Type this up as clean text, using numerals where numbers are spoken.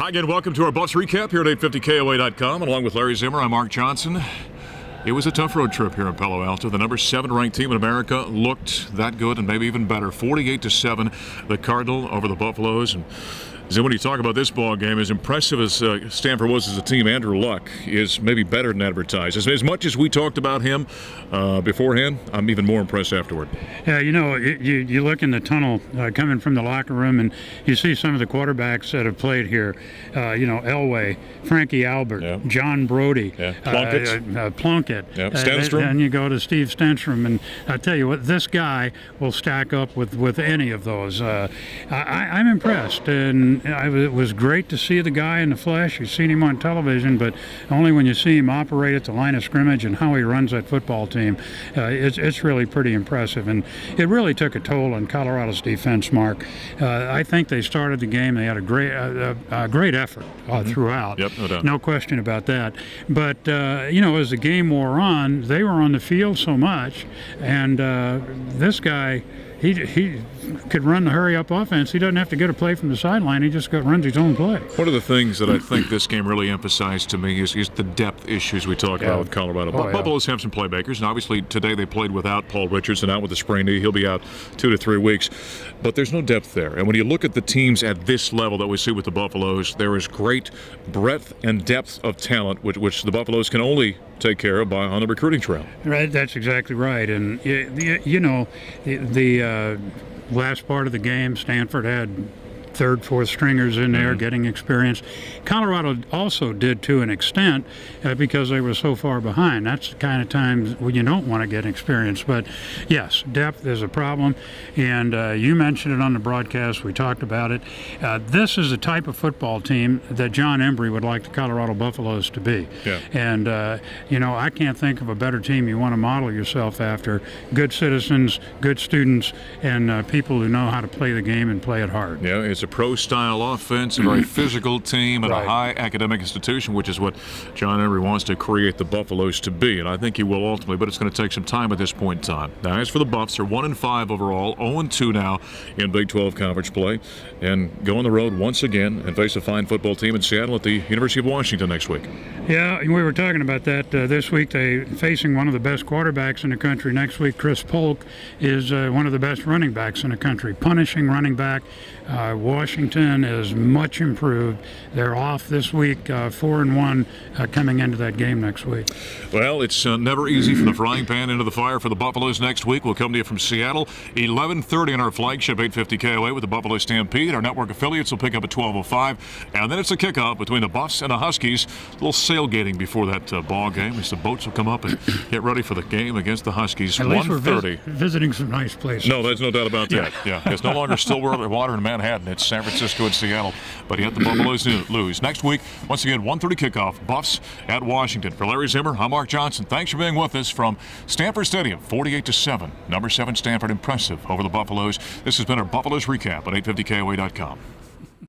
Hi again, welcome to our Buffs recap here at 850KOA.com. Along with Larry Zimmer, I'm Mark Johnson. It was a tough road trip here in Palo Alto. The number 7 ranked team in America looked that good and maybe even better. 48-7, the Cardinal over the Buffaloes. And Zim, when you talk about this ball game, as impressive as Stanford was as a team, Andrew Luck is maybe better than advertised. As much as we talked about him beforehand, I'm even more impressed afterward. Yeah, you look in the tunnel coming from the locker room, and you see some of the quarterbacks that have played here. Elway, Frankie Albert, John Brody, Plunkett, Stenstrom. and you go to Steve Stenstrom, and I tell you what, this guy will stack up with any of those. I'm impressed, and it was great to see the guy in the flesh. You've seen him on television, but only when you see him operate at the line of scrimmage and how he runs that football team, it's really pretty impressive. And it really took a toll on Colorado's defense, Mark. I think they started the game. They had a great effort throughout. Yep, no doubt. No question about that. But, as the game wore on, they were on the field so much. And this guy, he could run the hurry-up offense. He doesn't have to get a play from the sideline. He just runs his own play. One of the things that I think this game really emphasized to me is the depth issues we talk about with Colorado. Buffaloes have some playmakers, and obviously today they played without Paul Richardson, out with a sprained knee. He'll be out 2 to 3 weeks. But there's no depth there. And when you look at the teams at this level that we see with the Buffaloes, there is great breadth and depth of talent, which the Buffaloes can only take care of on the recruiting trail. Right, that's exactly right. And the last part of the game, Stanford had third, fourth stringers in there getting experience. Colorado also did to an extent because they were so far behind. That's the kind of times when you don't want to get experience. But yes, depth is a problem, and you mentioned it on the broadcast. We talked about it. This is the type of football team that John Embry would like the Colorado Buffaloes to be. Yeah. And I can't think of a better team you want to model yourself after. Good citizens, good students, and people who know how to play the game and play it hard. Yeah, it's a pro-style offense, a very physical team, and a high academic institution, which is what John Embry wants to create the Buffaloes to be. And I think he will ultimately, but it's going to take some time at this point in time. Now, as for the Buffs, they're 1-5 overall, 0-2 now in Big 12 conference play, and go on the road once again and face a fine football team in Seattle at the University of Washington next week. Yeah, we were talking about that this week. They're facing one of the best quarterbacks in the country. Next week, Chris Polk is one of the best running backs in the country. Punishing running back. Washington is much improved. They're off this week, 4-1, coming into that game next week. Well, it's never easy from the frying pan into the fire for the Buffaloes next week. We'll come to you from Seattle, 11:30 on our flagship 850 KOA with the Buffalo Stampede. Our network affiliates will pick up at 12:05, and then it's a kickoff between the Buffs and the Huskies. A little sailgating before that ball game as the boats will come up and get ready for the game against the Huskies. At least we're visiting some nice places. No, there's no doubt about that. Yeah, it's no longer Stillwater in Manhattan. It's San Francisco and Seattle, but yet the Buffaloes lose. Next week, once again, 1:30 kickoff, Buffs at Washington. For Larry Zimmer, I'm Mark Johnson. Thanks for being with us from Stanford Stadium, 48-7. Number 7 Stanford impressive over the Buffaloes. This has been our Buffaloes recap on 850KOA.com.